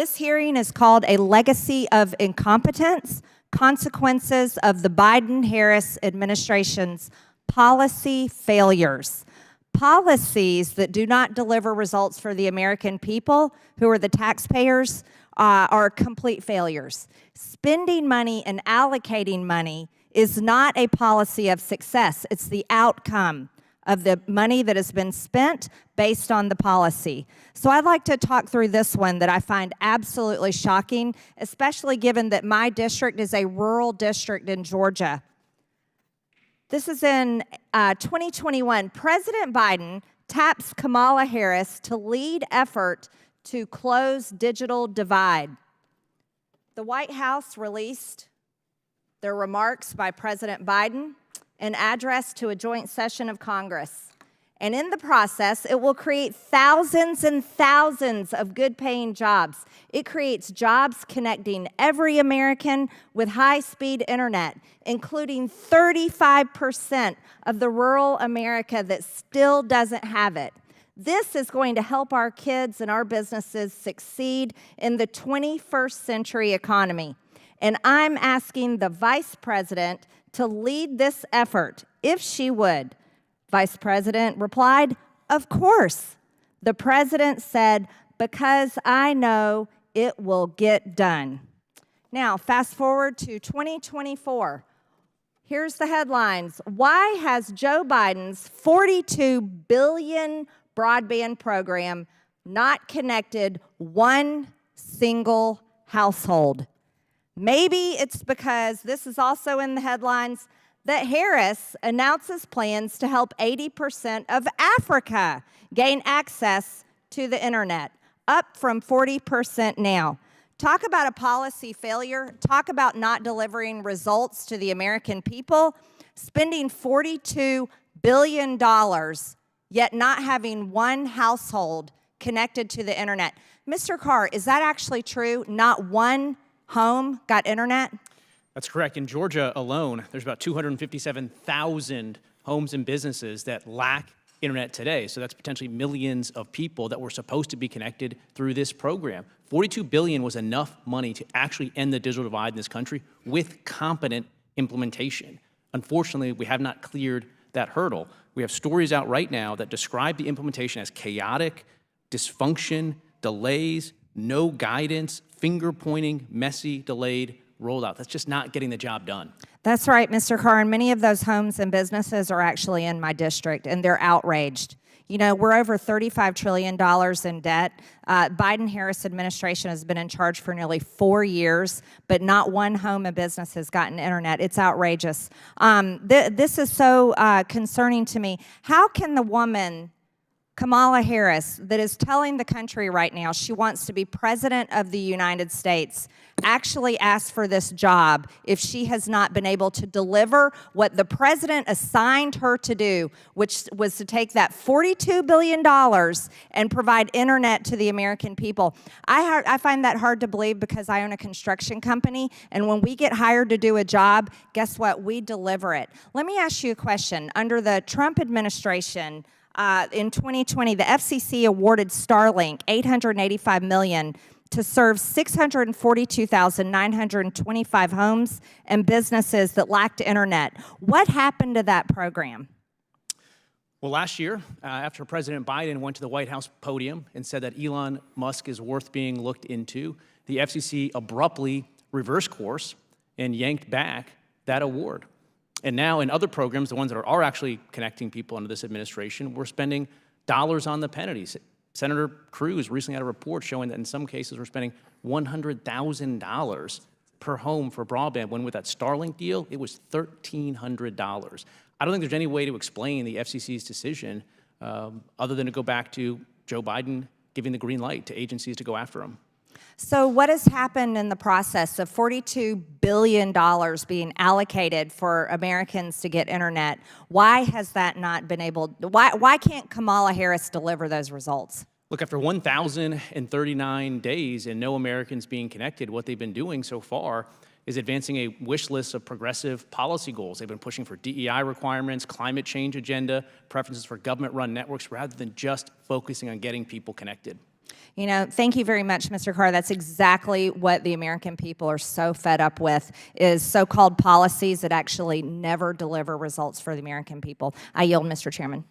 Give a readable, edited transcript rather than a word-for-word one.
This hearing is called A Legacy of Incompetence, Consequences of the Biden-Harris Administration's Policy Failures. Policies that do not deliver results for the American people, who are the taxpayers, are complete failures. Spending money and allocating money is not a policy of success. It's the outcome of the money that has been spent based on the policy. So I'd like to talk through this one that I find absolutely shocking, especially given that my district is a rural district in Georgia. This is in 2021. President Biden taps Kamala Harris to lead effort to close digital divide. The White House released their remarks by President Biden, an address to a joint session of Congress. And in the process, it will create thousands and thousands of good-paying jobs. It creates jobs connecting every American with high-speed internet, including 35% of the rural America that still doesn't have it. This is going to help our kids and our businesses succeed in the 21st century economy. And I'm asking the Vice President to lead this effort, if she would. Vice President replied, "Of course." The President said, "Because I know it will get done." Now, fast forward to 2024. Here's the headlines. Why has Joe Biden's $42 billion broadband program not connected one single household? Maybe it's because, this is also in the headlines, that Harris announces plans to help 80% of Africa gain access to the internet, up from 40% now. Talk about a policy failure. Talk about not delivering results to the American people. Spending $42 billion, yet not having one household connected to the internet. Mr. Carr, is that actually true? Not one home got internet? That's correct. In Georgia alone, there's about 257,000 homes and businesses that lack internet today. So that's potentially millions of people that were supposed to be connected through this program. $42 billion was enough money to actually end the digital divide in this country with competent implementation. Unfortunately, we have not cleared that hurdle. We have stories out right now that describe the implementation as chaotic, dysfunction, delays, no guidance, finger-pointing, messy, delayed rollout. That's just not getting the job done. That's right, Mr. Carr, and many of those homes and businesses are actually in my district, and they're outraged. You know, we're over $35 trillion in debt. Biden-Harris administration has been in charge for nearly 4 years, but not one home and business has gotten internet. It's outrageous. This is so concerning to me. How can the woman, Kamala Harris, that is telling the country right now she wants to be president of the United States, actually ask for this job if she has not been able to deliver what the president assigned her to do, which was to take that $42 billion and provide internet to the American people? I find that hard to believe because I own a construction company, and when we get hired to do a job, guess what? We deliver it. Let me ask you a question. Under the Trump administration, in 2020, the FCC awarded Starlink $885 million to serve 642,925 homes and businesses that lacked internet. What happened to that program? Well, last year, after President Biden went to the White House podium and said that Elon Musk is worth being looked into, the FCC abruptly reversed course and yanked back that award. And now in other programs, the ones that are actually connecting people under this administration, we're spending dollars on the penalties. Senator Cruz recently had a report showing that in some cases we're spending $100,000 per home for broadband, when with that Starlink deal, it was $1,300. I don't think there's any way to explain the FCC's decision other than to go back to Joe Biden giving the green light to agencies to go after them. So what has happened in the process of $42 billion being allocated for Americans to get internet? Why has that not been able, why can't Kamala Harris deliver those results? Look, after 1,039 days and no Americans being connected, what they've been doing so far is advancing a wish list of progressive policy goals. They've been pushing for DEI requirements, climate change agenda, preferences for government-run networks, rather than just focusing on getting people connected. You know, thank you very much, Mr. Carr. That's exactly what the American people are so fed up with, is so-called policies that actually never deliver results for the American people. I yield, Mr. Chairman.